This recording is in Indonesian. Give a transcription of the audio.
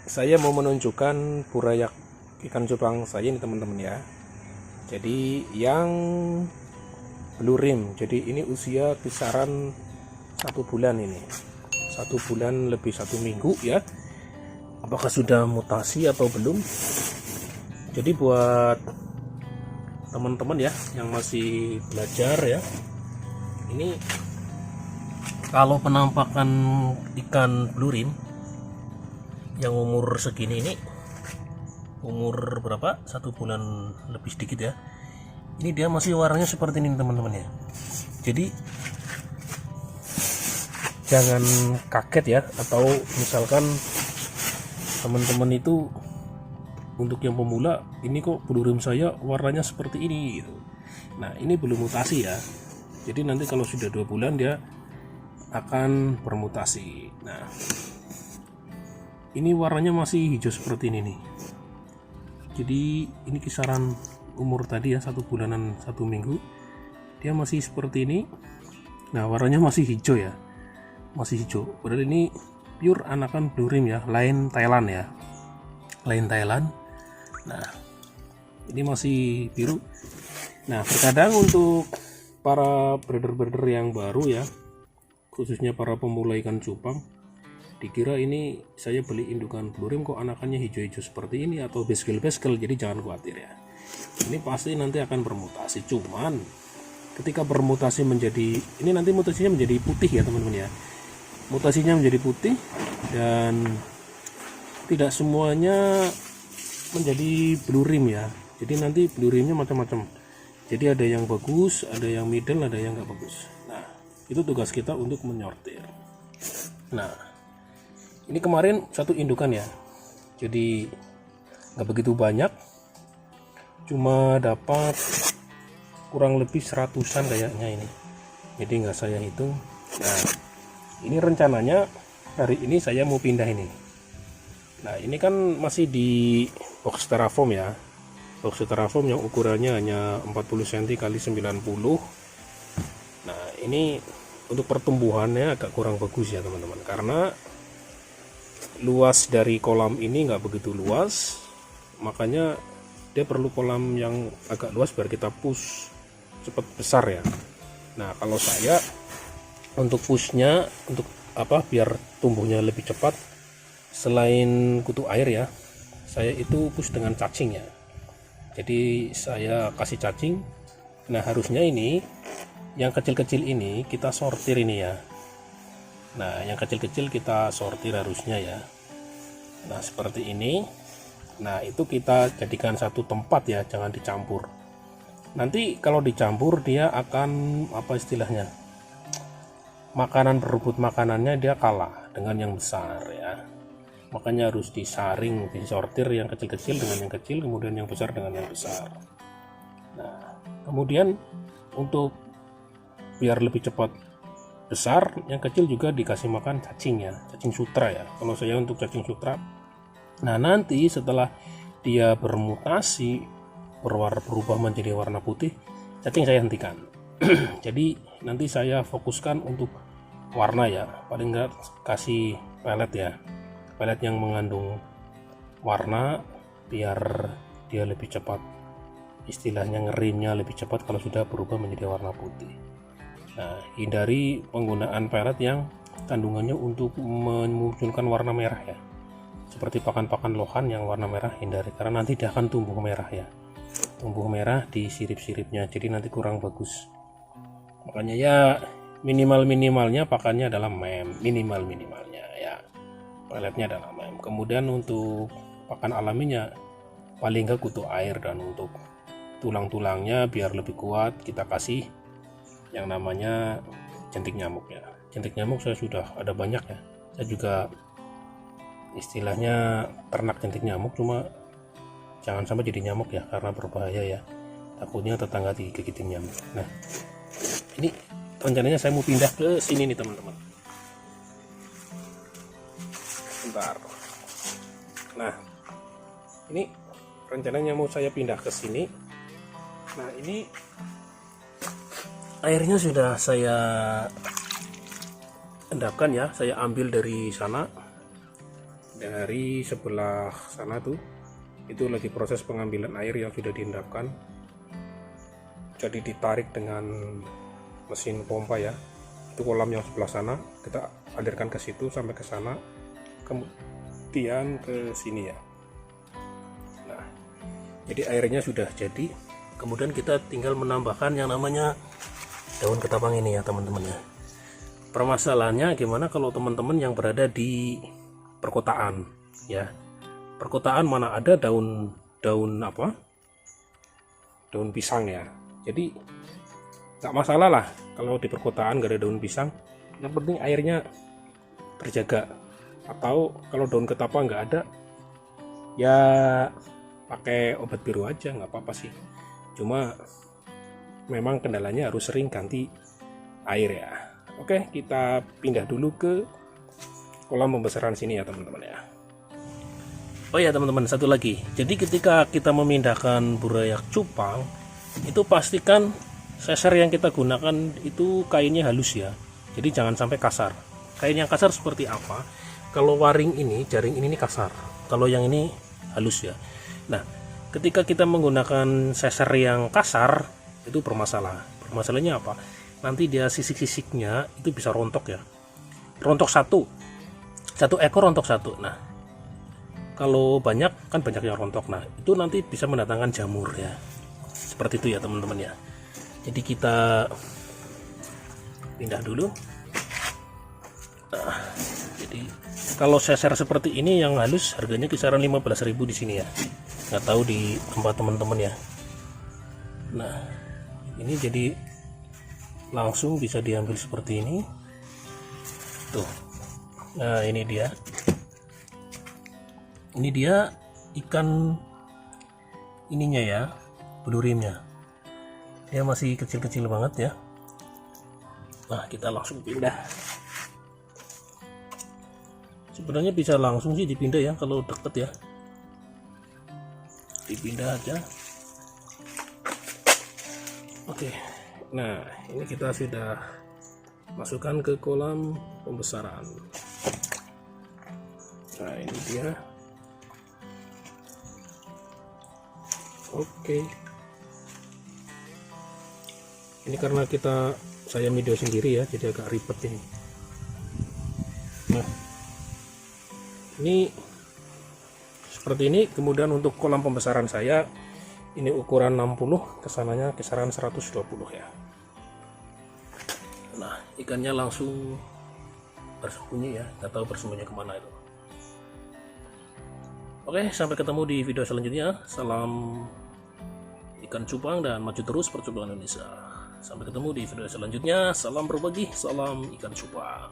saya mau menunjukkan burayak ikan cupang saya ini teman-teman ya. Jadi yang blue rim, jadi ini usia kisaran 1 bulan ini, 1 bulan lebih 1 minggu ya. Apakah sudah mutasi atau belum? Jadi buat teman-teman ya yang masih belajar ya, ini kalau penampakan ikan blue rim yang umur segini ini, umur berapa, 1 bulan lebih sedikit ya, ini dia masih warnanya seperti ini teman-teman ya. Jadi jangan kaget ya, atau misalkan teman-teman itu untuk yang pemula, ini kok blue rim saya warnanya seperti ini gitu. Nah ini belum mutasi ya, jadi nanti kalau sudah 2 bulan dia akan bermutasi. Nah ini warnanya masih hijau seperti ini nih. Jadi ini kisaran umur tadi ya, 1 bulanan 1 minggu, dia masih seperti ini. Nah warnanya masih hijau ya, masih hijau. Padahal ini pure anakan blue rim ya, lain Thailand ya, lain Thailand. Nah ini masih biru. Nah terkadang untuk para breeder-breeder yang baru ya, khususnya para pemula ikan cupang, dikira ini saya beli indukan blue rim kok anakannya hijau-hijau seperti ini atau baskel-baskel. Jadi jangan khawatir ya, ini pasti nanti akan bermutasi. Cuman ketika bermutasi menjadi, ini nanti mutasinya menjadi putih ya teman-teman ya, mutasinya menjadi putih, dan tidak semuanya menjadi blue rim ya. Jadi nanti blue rimnya macam-macam, jadi ada yang bagus, ada yang middle, ada yang nggak bagus. Nah itu tugas kita untuk menyortir. Nah ini kemarin satu indukan ya, jadi nggak begitu banyak, cuma dapat kurang lebih 100-an kayaknya ini, jadi nggak saya hitung. Nah ini rencananya hari ini saya mau pindah ini. Nah ini kan masih di box styrofoam ya, box styrofoam yang ukurannya hanya 40 cm x 90. Nah ini untuk pertumbuhannya agak kurang bagus ya teman-teman, karena luas dari kolam ini nggak begitu luas, makanya dia perlu kolam yang agak luas biar kita push cepat besar ya. Nah kalau saya untuk pushnya, untuk apa, biar tumbuhnya lebih cepat, selain kutu air ya, saya itu push dengan cacing ya. Jadi saya kasih cacing. Nah harusnya ini yang kecil-kecil ini kita sortir ini ya. Nah yang kecil-kecil kita sortir harusnya ya. Nah seperti ini. Nah itu kita jadikan satu tempat ya, jangan dicampur. Nanti kalau dicampur dia akan, apa istilahnya, makanan, berebut makanannya dia kalah dengan yang besar ya. Makanya harus disaring, disortir yang kecil-kecil dengan yang kecil, kemudian yang besar dengan yang besar. Nah kemudian untuk biar lebih cepat besar, yang kecil juga dikasih makan cacing ya, cacing sutra ya. Kalau saya untuk cacing sutra. Nah nanti setelah dia bermutasi, berubah menjadi warna putih, cacing saya hentikan. Jadi nanti saya fokuskan untuk warna ya, paling enggak kasih pelet ya, pelet yang mengandung warna, biar dia lebih cepat, istilahnya ngerimnya lebih cepat kalau sudah berubah menjadi warna putih. Nah hindari penggunaan pelet yang kandungannya untuk memunculkan warna merah ya, seperti pakan-pakan lohan yang warna merah hindari, karena nanti dia akan tumbuh merah ya, tumbuh merah di sirip-siripnya, jadi nanti kurang bagus. Makanya ya minimalnya pakannya adalah mem, minimalnya ya, peletnya adalah mem. Kemudian untuk pakan alaminya paling enggak kutu air, dan untuk tulang-tulangnya biar lebih kuat kita kasih yang namanya jentik nyamuk ya. Jentik nyamuk saya sudah ada banyak ya, saya juga istilahnya ternak jentik nyamuk, cuma jangan sampai jadi nyamuk ya, karena berbahaya ya, takutnya tetangga digigitin nyamuk. Nah ini rencananya saya mau pindah ke sini nih teman-teman, bentar. Nah ini rencananya mau saya pindah ke sini. Nah ini airnya sudah saya endapkan ya, saya ambil dari sana. dari sebelah sana tuh, itu lagi proses pengambilan air yang sudah diendapkan. Jadi ditarik dengan mesin pompa ya. Itu kolam yang sebelah sana, kita alirkan ke situ sampai ke sana, kemudian ke sini ya. Nah, jadi airnya sudah jadi. Kemudian kita tinggal menambahkan yang namanya daun ketapang ini ya teman-teman ya. Permasalahannya gimana kalau teman-teman yang berada di perkotaan ya. Perkotaan mana ada daun apa? Daun pisang ya. Jadi nggak masalah lah kalau di perkotaan nggak ada daun pisang. Yang penting airnya terjaga. Atau kalau daun ketapang nggak ada, ya pakai obat biru aja, nggak apa-apa sih. Cuma memang kendalanya harus sering ganti air ya. Oke, kita pindah dulu ke kolam pembesaran sini ya teman-teman ya. Oh ya teman-teman, satu lagi. Jadi ketika kita memindahkan burayak cupang, itu pastikan seser yang kita gunakan itu kainnya halus ya. Jadi jangan sampai kasar. Kain yang kasar seperti apa? Kalau waring ini, jaring ini kasar. Kalau yang ini halus ya. Nah, ketika kita menggunakan seser yang kasar, itu bermasalah. Permasalahannya apa? Nanti dia sisik-sisiknya itu bisa rontok ya. Rontok satu ekor rontok satu. Nah, kalau banyak kan banyak yang rontok. Nah, itu nanti bisa mendatangkan jamur ya. Seperti itu ya teman-teman ya. Jadi kita pindah dulu. Nah, jadi kalau seser seperti ini yang halus harganya kisaran 15.000 di sini ya. Nggak tahu di tempat teman-teman ya. Nah, ini jadi langsung bisa diambil seperti ini tuh. Nah, ini dia ikan ininya ya, belurimnya. Dia masih kecil-kecil banget ya. Nah, kita langsung pindah. Sebenarnya bisa langsung sih dipindah ya kalau deket ya. Dipindah aja. Oke. Nah, ini kita sudah masukkan ke kolam pembesaran. Nah, ini dia. Oke. Ini karena saya video sendiri ya, jadi agak ribet ini. Nah, ini seperti ini. Kemudian untuk kolam pembesaran saya ini ukuran 60, kesananya kisaran 120 ya. Nah, ikannya langsung bersembunyi ya, nggak tahu bersembunyi kemana itu. Oke, sampai ketemu di video selanjutnya. Salam ikan cupang dan maju terus percupang Indonesia. Sampai ketemu di video selanjutnya. Salam berbagi, salam ikan cupang.